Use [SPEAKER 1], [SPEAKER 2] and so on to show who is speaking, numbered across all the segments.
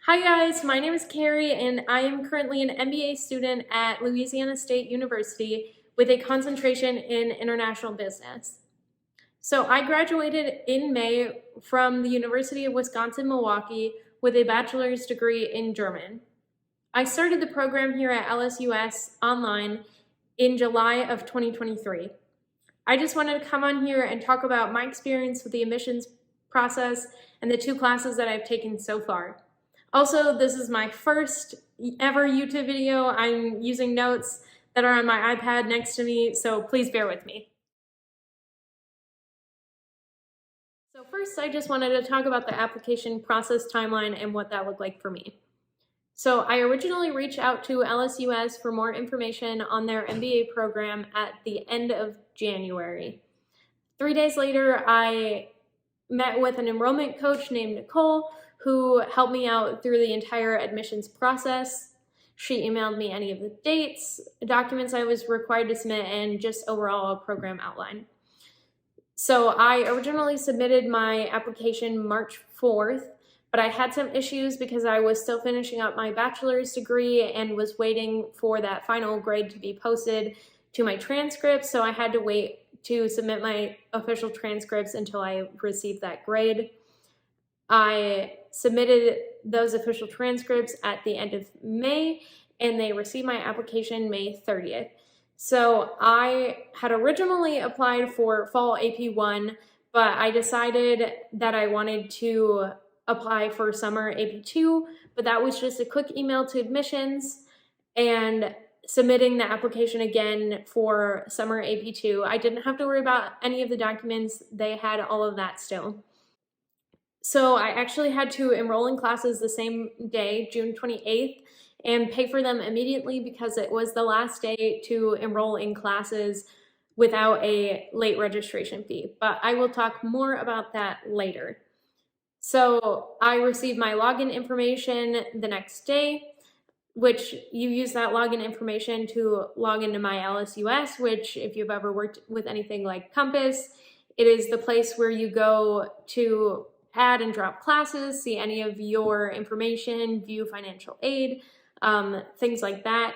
[SPEAKER 1] Hi guys, my name is Carrie and I am currently an MBA student at Louisiana State University with a concentration in international business. So I graduated in May from the University of Wisconsin-Milwaukee with a bachelor's degree in German. I started the program here at LSUS online in July of 2023. I just wanted to come on here and talk about my experience with the admissions process and the two classes that I've taken so far. Also, this is my first ever YouTube video. I'm using notes that are on my iPad next to me, so please bear with me. So first, I just wanted to talk about the application process timeline and what that looked like for me. So I originally reached out to LSUS for more information on their MBA program at the end of January. 3 days later, I met with an enrollment coach named Nicole who helped me out through the entire admissions process. She emailed me any of the dates, documents I was required to submit, and just overall a program outline. So I originally submitted my application March 4th, but I had some issues because I was still finishing up my bachelor's degree and was waiting for that final grade to be posted to my transcripts, so I had to wait to submit my official transcripts until I received that grade. I submitted those official transcripts at the end of May, and they received my application May 30th. So I had originally applied for fall AP1, but I decided that I wanted to apply for summer AP2, but that was just a quick email to admissions and submitting the application again for summer AP2. I didn't have to worry about any of the documents. They had all of that still. So I actually had to enroll in classes the same day, June 28th, and pay for them immediately because it was the last day to enroll in classes without a late registration fee. But I will talk more about that later. So I received my login information the next day, which you use that login information to log into my LSUS, which if you've ever worked with anything like Compass, it is the place where you go to add and drop classes, see any of your information, view financial aid, things like that.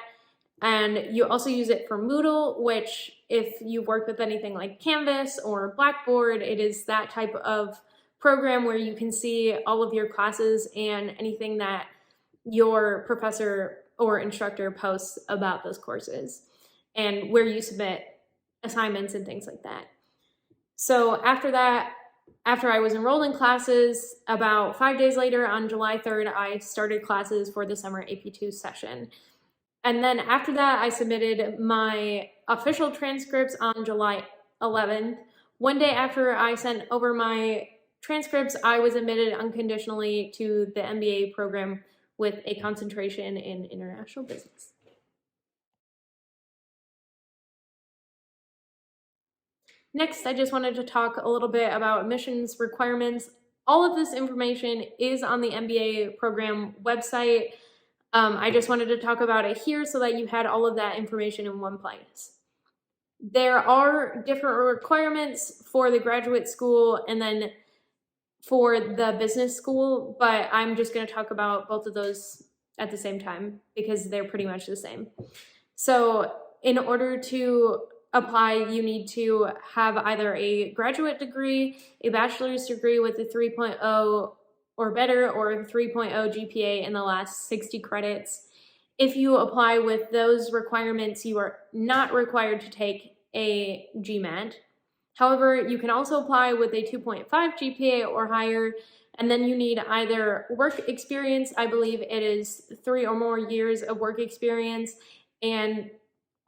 [SPEAKER 1] And you also use it for Moodle, which if you've worked with anything like Canvas or Blackboard, it is that type of program where you can see all of your classes and anything that your professor or instructor posts about those courses and where you submit assignments and things like that. So after that, after I was enrolled in classes, about 5 days later on July 3rd, I started classes for the summer AP2 session. And then after that, I submitted my official transcripts on July 11th. One day after I sent over my transcripts, I was admitted unconditionally to the MBA program with a concentration in international business. Next, I just wanted to talk a little bit about admissions requirements. All of this information is on the MBA program website. I just wanted to talk about it here so that you had all of that information in one place. There are different requirements for the graduate school and then for the business school, but I'm just going to talk about both of those at the same time because they're pretty much the same. So in order to apply, you need to have either a graduate degree, a bachelor's degree with a 3.0 or better, or a 3.0 GPA in the last 60 credits. If you apply with those requirements, you are not required to take a GMAT. However, you can also apply with a 2.5 GPA or higher, and then you need either work experience, I believe it is 3 or more years of work experience,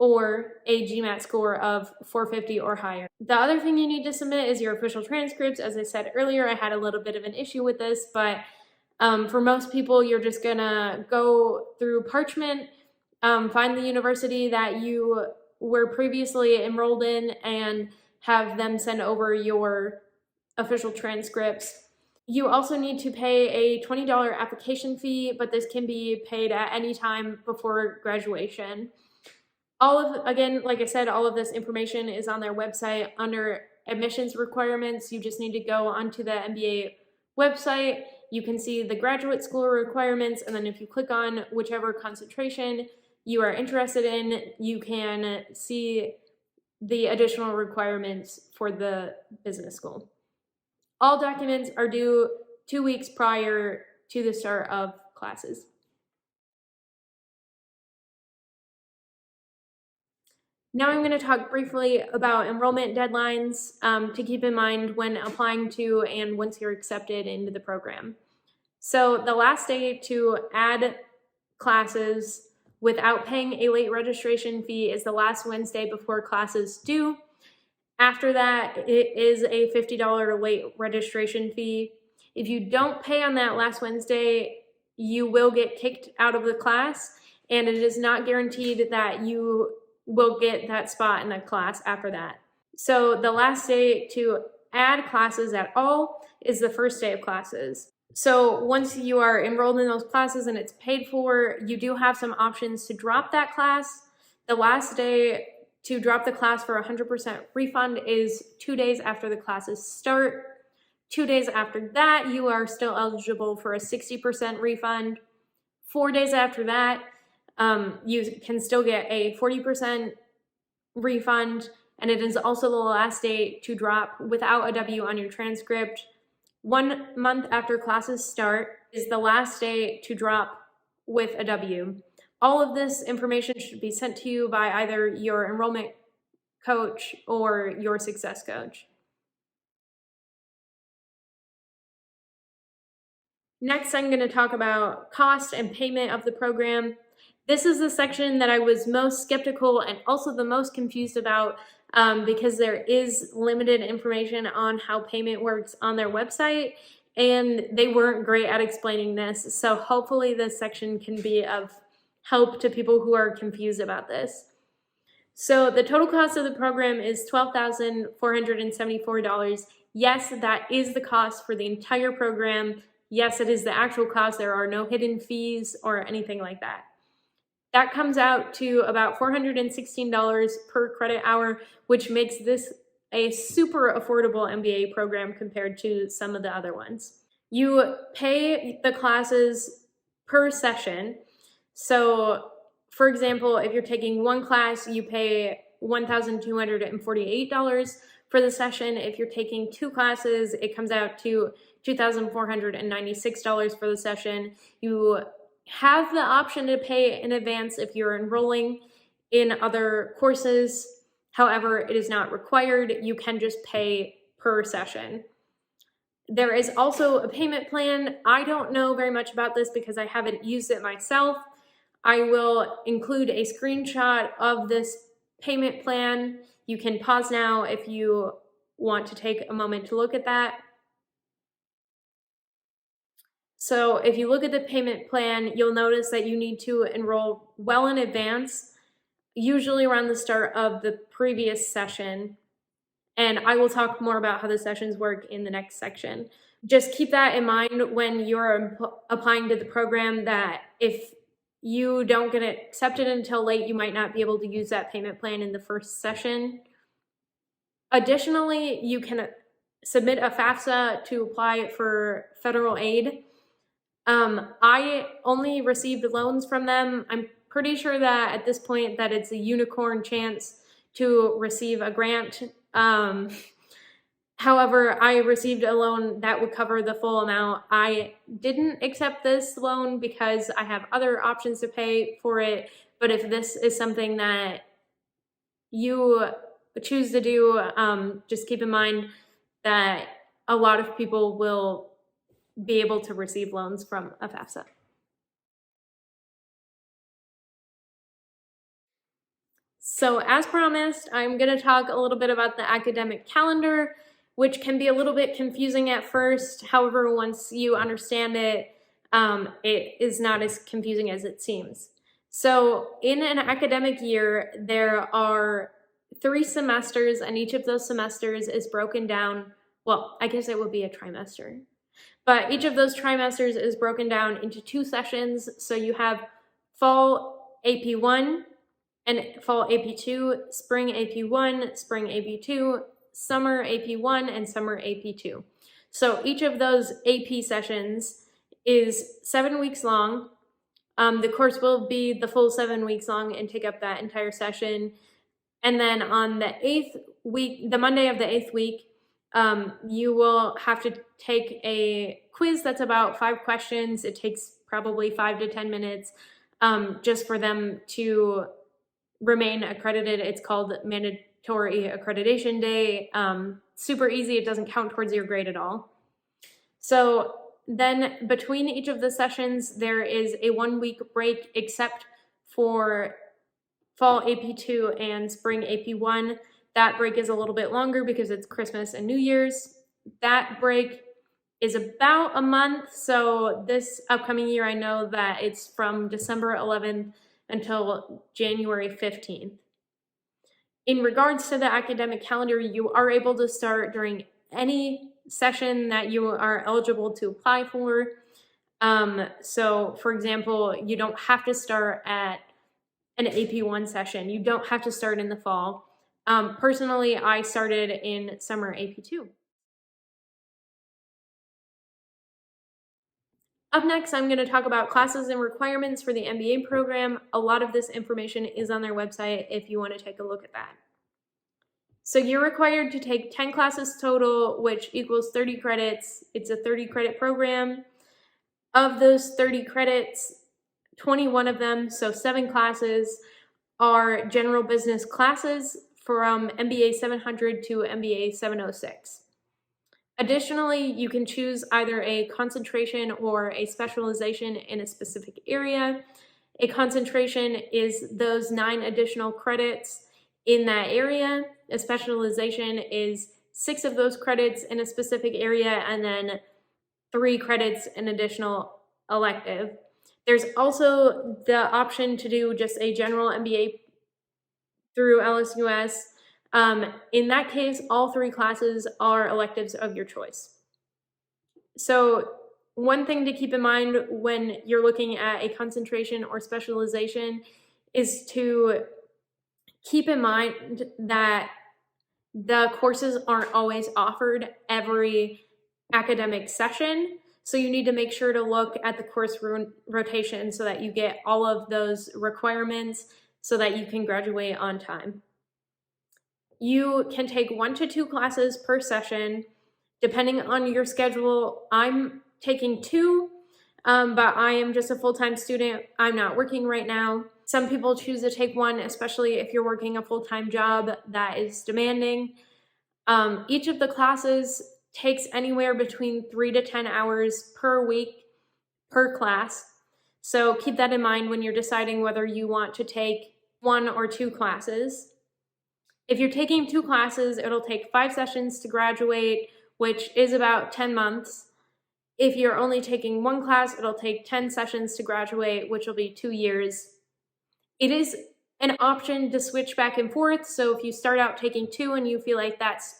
[SPEAKER 1] or a GMAT score of 450 or higher. The other thing you need to submit is your official transcripts. As I said earlier, I had a little bit of an issue with this, but for most people, you're just gonna go through Parchment, find the university that you were previously enrolled in, and have them send over your official transcripts. You also need to pay a $20 application fee, but this can be paid at any time before graduation. Again, like I said, all of this information is on their website under admissions requirements. You just need to go onto the MBA website you can see the graduate school requirements, and then if you click on whichever concentration you are interested in, you can see the additional requirements for the business school. All documents are due 2 weeks prior to the start of classes. Now I'm going to talk briefly about enrollment deadlines to keep in mind when applying to and once you're accepted into the program. So the last day to add classes without paying a late registration fee is the last Wednesday before classes due. After that, it is a $50 late registration fee. If you don't pay on that last Wednesday, you will get kicked out of the class, and it is not guaranteed that you will get that spot in the class after that. So the last day to add classes at all is the first day of classes. So once you are enrolled in those classes and it's paid for, you do have some options to drop that class. The last day to drop the class for 100% refund is 2 days after the classes start. 2 days after that, you are still eligible for a 60% refund. 4 days after that, you can still get a 40% refund, and it is also the last day to drop without a W on your transcript. 1 month after classes start is the last day to drop with a W. All of this information should be sent to you by either your enrollment coach or your success coach. Next, I'm going to talk about cost and payment of the program. This is the section that I was most skeptical and also the most confused about because there is limited information on how payment works on their website, and they weren't great at explaining this. So hopefully this section can be of help to people who are confused about this. So the total cost of the program is $12,474. Yes, that is the cost for the entire program. Yes, it is the actual cost. There are no hidden fees or anything like that. That comes out to about $416 per credit hour, which makes this a super affordable MBA program compared to some of the other ones. You pay the classes per session. So, for example, if you're taking one class, you pay $1,248 for the session. If you're taking 2 classes, it comes out to $2,496 for the session. You have the option to pay in advance if you're enrolling in other courses. However, it is not required. You can just pay per session. There is also a payment plan. I don't know very much about this because I haven't used it myself. I will include a screenshot of this payment plan. You can pause now if you want to take a moment to look at that. So if you look at the payment plan, you'll notice that you need to enroll well in advance, usually around the start of the previous session. And I will talk more about how the sessions work in the next section. Just keep that in mind when you're applying to the program, that if you don't get accepted until late, you might not be able to use that payment plan in the first session. Additionally, you can submit a FAFSA to apply for federal aid. I only received loans from them. I'm pretty sure that at this point that it's a unicorn chance to receive a grant. However, I received a loan that would cover the full amount. I didn't accept this loan because I have other options to pay for it. But if this is something that you choose to do, just keep in mind that a lot of people will be able to receive loans from a FAFSA. So as promised, I'm going to talk a little bit about the academic calendar, which can be a little bit confusing at first. However, once you understand it, it is not as confusing as it seems. So in an academic year, there are 3 semesters, and each of those semesters is broken down. Well, I guess it would be a trimester. But each of those trimesters is broken down into 2 sessions. So you have fall AP1 and fall AP2, spring AP1, spring AP2, summer AP1 and summer AP2. So each of those AP sessions is 7 weeks long. The course will be the full 7 weeks long and take up that entire session. And then on the 8th week, the Monday of the 8th week, you will have to take a quiz that's about 5 questions. It takes probably 5 to 10 minutes just for them to remain accredited. It's called Mandatory Accreditation Day. Super easy. It doesn't count towards your grade at all. So then between each of the sessions, there is a 1-week break except for fall AP2 and spring AP1. That break is a little bit longer because it's Christmas and New Year's. That break is about a month. So this upcoming year, I know that it's from December 11th until January 15th. In regards to the academic calendar, you are able to start during any session that you are eligible to apply for. So for example, you don't have to start at an AP1 session. You don't have to start in the fall. Personally, I started in summer AP2. Up next, I'm going to talk about classes and requirements for the MBA program. A lot of this information is on their website if you want to take a look at that. So you're required to take 10 classes total, which equals 30 credits. It's a 30-credit program. Of those 30 credits, 21 of them, so 7 classes, are general business classes from MBA 700 to MBA 706. Additionally, you can choose either a concentration or a specialization in a specific area. A concentration is those 9 additional credits in that area. A specialization is 6 of those credits in a specific area and then 3 credits in additional elective. There's also the option to do just a general MBA through LSUS. In that case, all 3 classes are electives of your choice. So one thing to keep in mind when you're looking at a concentration or specialization is to keep in mind that the courses aren't always offered every academic session. So you need to make sure to look at the course rotation so that you get all of those requirements so that you can graduate on time. You can take 1 to 2 classes per session, depending on your schedule. I'm taking 2, but I am just a full-time student. I'm not working right now. Some people choose to take 1, especially if you're working a full-time job that is demanding. Each of the classes takes anywhere between 3 to 10 hours per week per class. So keep that in mind when you're deciding whether you want to take 1 or 2 classes. If you're taking 2 classes, it'll take 5 sessions to graduate, which is about 10 months. If you're only taking 1 class, it'll take 10 sessions to graduate, which will be 2 years. It is an option to switch back and forth. So if you start out taking 2 and you feel like that's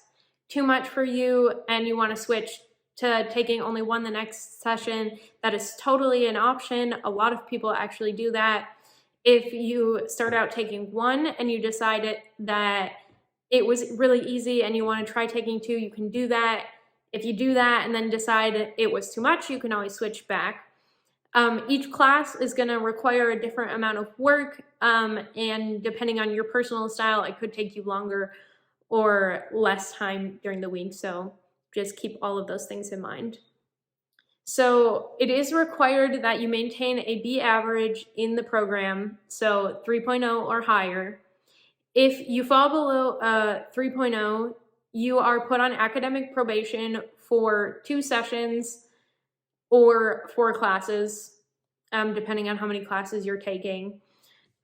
[SPEAKER 1] too much for you and you want to switch to taking only 1 the next session, that is totally an option. A lot of people actually do that. If you start out taking 1 and you decided that it was really easy and you want to try taking 2, you can do that. If you do that and then decide it was too much, you can always switch back. Each class is going to require a different amount of work, and depending on your personal style, it could take you longer or less time during the week. So just keep all of those things in mind. So it is required that you maintain a B average in the program, so 3.0 or higher. If you fall below 3.0, you are put on academic probation for 2 sessions or 4 classes, depending on how many classes you're taking.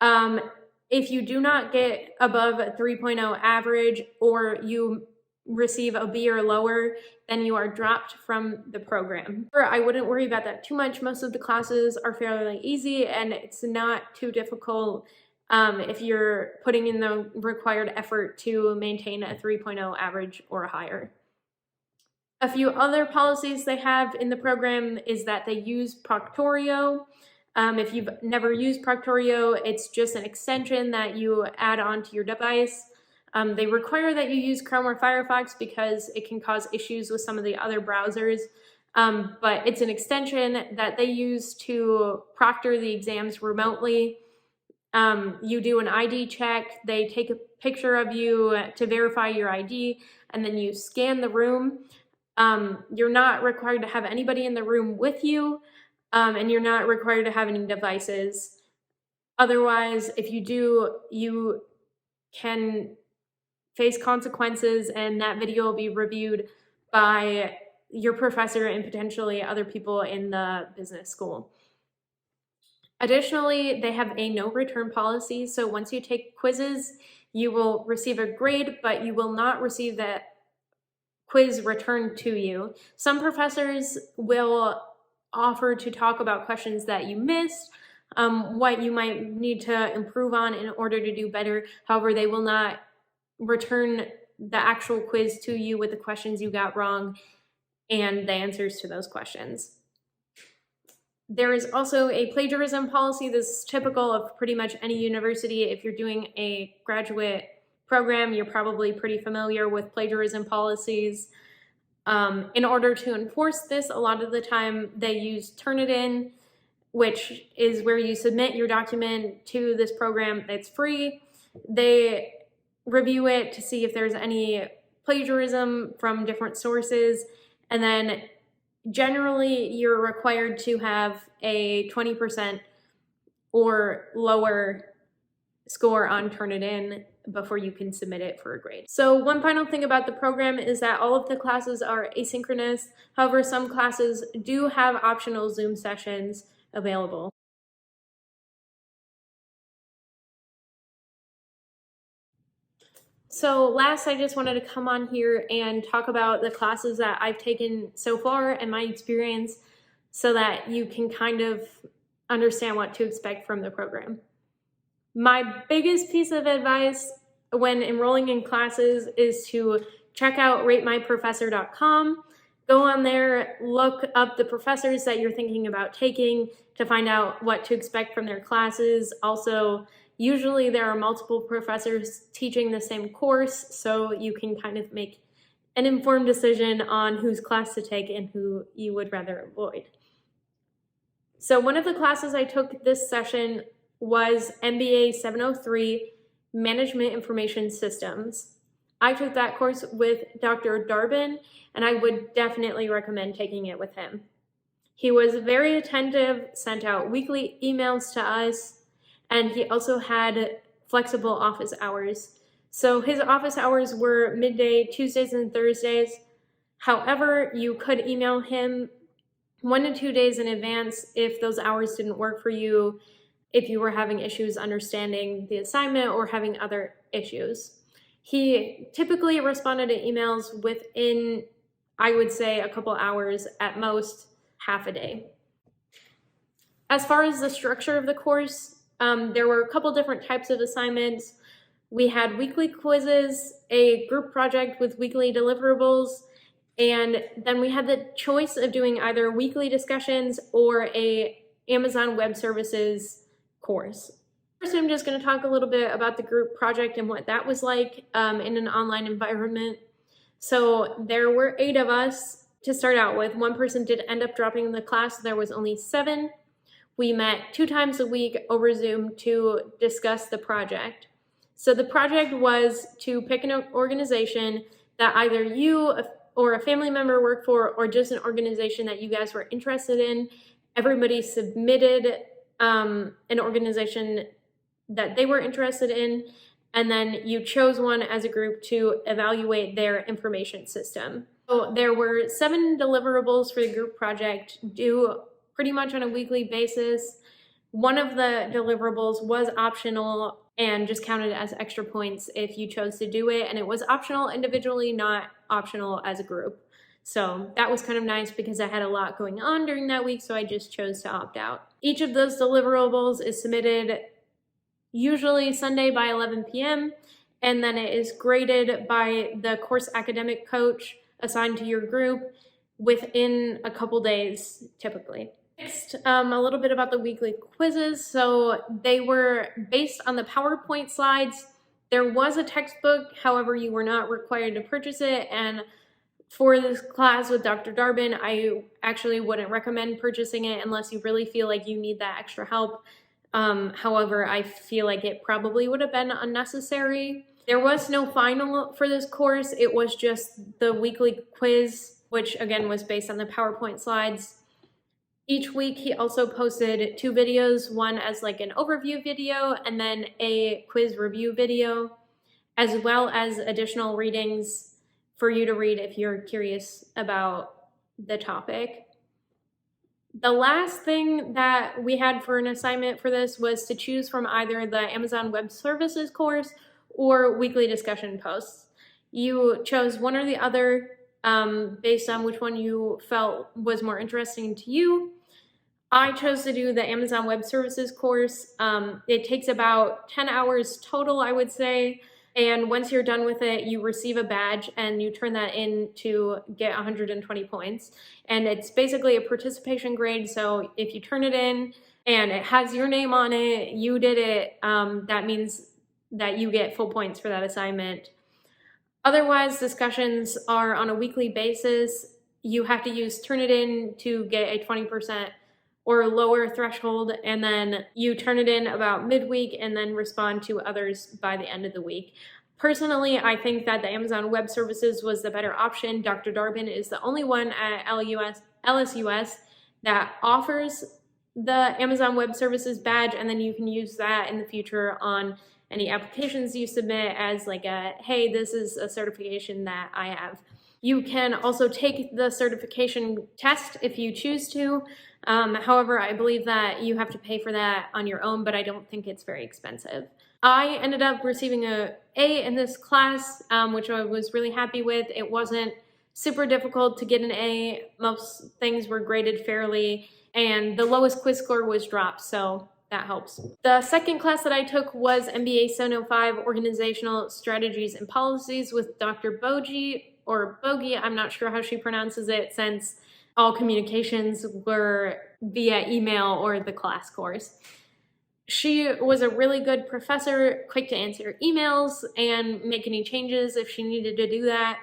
[SPEAKER 1] If you do not get above a 3.0 average or you receive a B or lower, then you are dropped from the program. I wouldn't worry about that too much. Most of the classes are fairly easy and it's not too difficult if you're putting in the required effort to maintain a 3.0 average or higher. A few other policies they have in the program is that they use Proctorio. If you've never used Proctorio, it's just an extension that you add onto your device. They require that you use Chrome or Firefox because it can cause issues with some of the other browsers. But it's an extension that they use to proctor the exams remotely. You do an ID check, they take a picture of you to verify your ID, and then you scan the room. You're not required to have anybody in the room with you, and you're not required to have any devices. Otherwise, if you do, you can face consequences, and that video will be reviewed by your professor and potentially other people in the business school. Additionally, they have a no return policy. So once you take quizzes, you will receive a grade, but you will not receive that quiz returned to you. Some professors will offer to talk about questions that you missed, what you might need to improve on in order to do better. However, they will not return the actual quiz to you with the questions you got wrong and the answers to those questions. There is also a plagiarism policy. This is typical of pretty much any university. If you're doing a graduate program, you're probably pretty familiar with plagiarism policies. In order to enforce this, a lot of the time they use Turnitin, which is where you submit your document to this program. It's free. They review it to see if there's any plagiarism from different sources, and then generally you're required to have a 20% or lower score on Turnitin before you can submit it for a grade. So one final thing about the program is that all of the classes are asynchronous. However, some classes do have optional Zoom sessions available. So last, I just wanted to come on here and talk about the classes that I've taken so far and my experience so that you can kind of understand what to expect from the program. My biggest piece of advice when enrolling in classes is to check out ratemyprofessor.com. Go on there, look up the professors that you're thinking about taking to find out what to expect from their classes. Also, usually there are multiple professors teaching the same course, so you can kind of make an informed decision on whose class to take and who you would rather avoid. So one of the classes I took this session was MBA 703, Management Information Systems. I took that course with Dr. Darbin, and I would definitely recommend taking it with him. He was very attentive, sent out weekly emails to us, and he also had flexible office hours. So his office hours were midday, Tuesdays and Thursdays. However, you could email him 1 to 2 days in advance if those hours didn't work for you, if you were having issues understanding the assignment or having other issues. He typically responded to emails within, I would say, a couple hours, at most half a day. As far as the structure of the course, there were a couple different types of assignments. We had weekly quizzes, a group project with weekly deliverables, and then we had the choice of doing either weekly discussions or a Amazon Web Services course. First, I'm just going to talk a little bit about the group project and what that was like in an online environment. So there were 8 of us to start out with. One person did end up dropping the class, so there was only 7. We met 2 times a week over Zoom to discuss the project. So the project was to pick an organization that either you or a family member worked for, or just an organization that you guys were interested in. Everybody submitted an organization that they were interested in, and then you chose one as a group to evaluate their information system. So there were 7 deliverables for the group project due pretty much on a weekly basis. One of the deliverables was optional and just counted as extra points if you chose to do it, and it was optional individually, not optional as a group. So that was kind of nice because I had a lot going on during that week, so I just chose to opt out. Each of those deliverables is submitted usually Sunday by 11 p.m., and then it is graded by the course academic coach assigned to your group within a couple days, typically. Next, a little bit about the weekly quizzes. So they were based on the PowerPoint slides There was a textbook, however, you were not required to purchase it, and for this class with Dr. Darbin, I actually wouldn't recommend purchasing it unless you really feel like you need that extra help. However, I feel like it probably would have been unnecessary. There was no final for this course. It was just the weekly quiz, which again was based on the PowerPoint slides. Each week he also posted 2 videos, one as like an overview video and then a quiz review video, as well as additional readings for you to read if you're curious about the topic. The last thing that we had for an assignment for this was to choose from either the Amazon Web Services course or weekly discussion posts. You chose one or the other based on which one you felt was more interesting to you. I chose to do the Amazon Web Services course. It takes about 10 hours total, I would say. And once you're done with it, you receive a badge and you turn that in to get 120 points. And it's basically a participation grade. So if you turn it in and it has your name on it, you did it, that means that you get full points for that assignment. Otherwise, discussions are on a weekly basis. You have to use Turnitin to get a 20% or lower threshold, and then you turn it in about midweek and then respond to others by the end of the week. Personally, I think that the Amazon Web Services was the better option. Dr. Darbin is the only one at LSUS that offers the Amazon Web Services badge, and then you can use that in the future on any applications you submit as like a, hey, this is a certification that I have. You can also take the certification test if you choose to. However, I believe that you have to pay for that on your own, but I don't think it's very expensive. I ended up receiving an A in this class, which I was really happy with. It wasn't super difficult to get an A. Most things were graded fairly, and the lowest quiz score was dropped, so that helps. The second class that I took was MBA 705, Organizational Strategies and Policies with Dr. Bogie, or Bogie, I'm not sure how she pronounces it, since all communications were via email or the class course. She was a really good professor, quick to answer emails and make any changes if she needed to do that.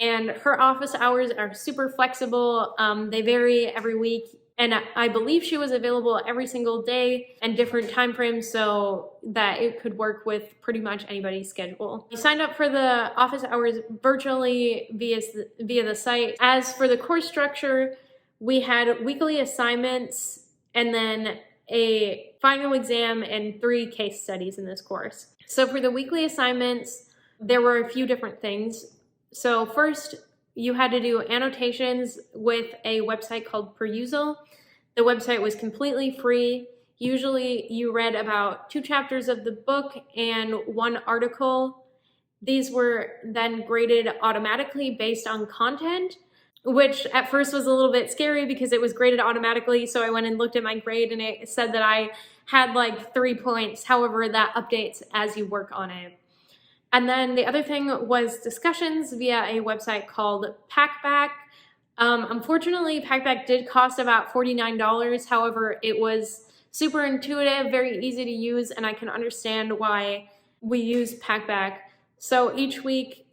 [SPEAKER 1] And her office hours are super flexible. They vary every week. And I believe she was available every single day and different time frames so that it could work with pretty much anybody's schedule. You signed up for the office hours virtually via the site. As for the course structure, we had weekly assignments and then a final exam and 3 case studies in this course. So for the weekly assignments, there were a few different things. So first, you had to do annotations with a website called Perusal. The website was completely free. Usually you read about 2 chapters of the book and 1 article. These were then graded automatically based on content, which at first was a little bit scary because it was graded automatically. So I went and looked at my grade and it said that I had like 3 points. However, that updates as you work on it. And then the other thing was discussions via a website called Packback. Unfortunately, Packback did cost about $49. However, it was super intuitive, very easy to use, and I can understand why we use Packback. So each week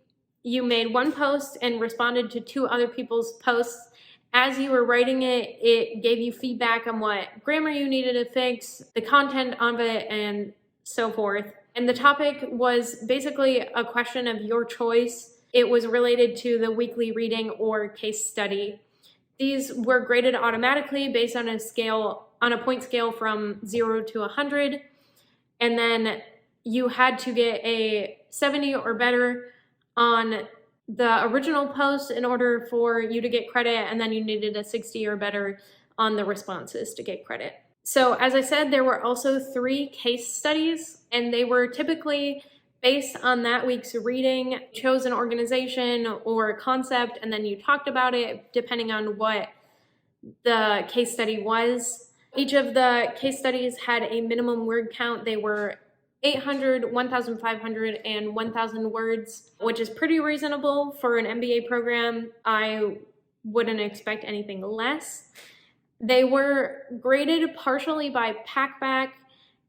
[SPEAKER 1] you made 1 post and responded to 2 other people's posts. As you were writing it, it gave you feedback on what grammar you needed to fix, the content of it, and so forth. And the topic was basically a question of your choice. It was related to the weekly reading or case study. These were graded automatically based on a point scale from 0 to 100. And then you had to get a 70 or better on the original post in order for you to get credit, and then you needed a 60 or better on the responses to get credit. So as I said, there were also 3 case studies, and they were typically based on that week's reading. You chose an organization or a concept, and then you talked about it depending on what the case study was. Each of the case studies had a minimum word count. They were 800, 1,500, and 1,000 words, which is pretty reasonable for an MBA program. I wouldn't expect anything less. They were graded partially by Packback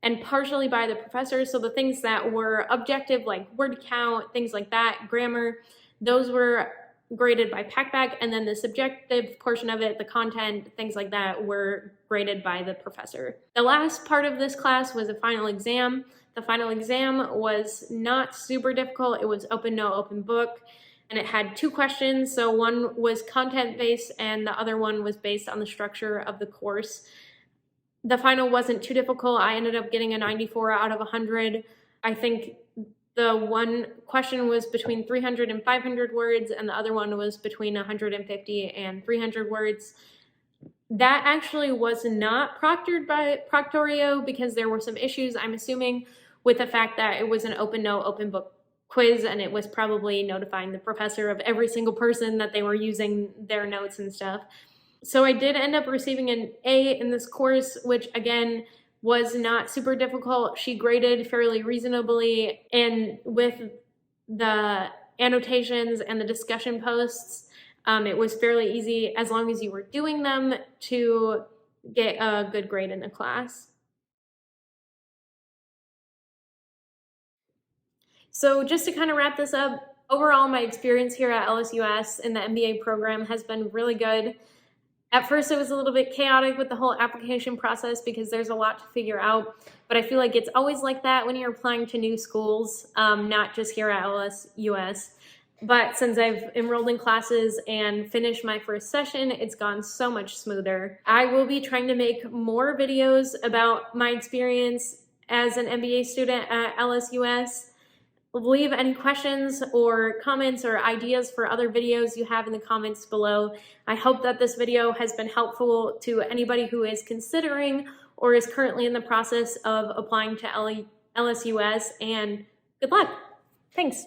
[SPEAKER 1] and partially by the professor. So the things that were objective, like word count, things like that, grammar, those were graded by PackBack, and then the subjective portion of it, the content, things like that, were graded by the professor. The last part of this class was a final exam. The final exam was not super difficult. It was open, no open book, and it had 2 questions. So one was content-based and the other one was based on the structure of the course. The final wasn't too difficult. I ended up getting a 94 out of 100. I think the one question was between 300 and 500 words, and the other one was between 150 and 300 words. That actually was not proctored by Proctorio because there were some issues, I'm assuming, with the fact that it was an open, no open book quiz, and it was probably notifying the professor of every single person that they were using their notes and stuff. So I did end up receiving an A in this course, which again was not super difficult. She graded fairly reasonably, and with the annotations and the discussion posts, it was fairly easy as long as you were doing them to get a good grade in the class. So just to kind of wrap this up, overall my experience here at LSUS in the MBA program has been really good. At first, it was a little bit chaotic with the whole application process because there's a lot to figure out, but I feel like it's always like that when you're applying to new schools, not just here at LSUS. But since I've enrolled in classes and finished my first session, it's gone so much smoother. I will be trying to make more videos about my experience as an MBA student at LSUS. Leave any questions or comments or ideas for other videos you have in the comments below. I hope that this video has been helpful to anybody who is considering or is currently in the process of applying to LSUS, and good luck. Thanks.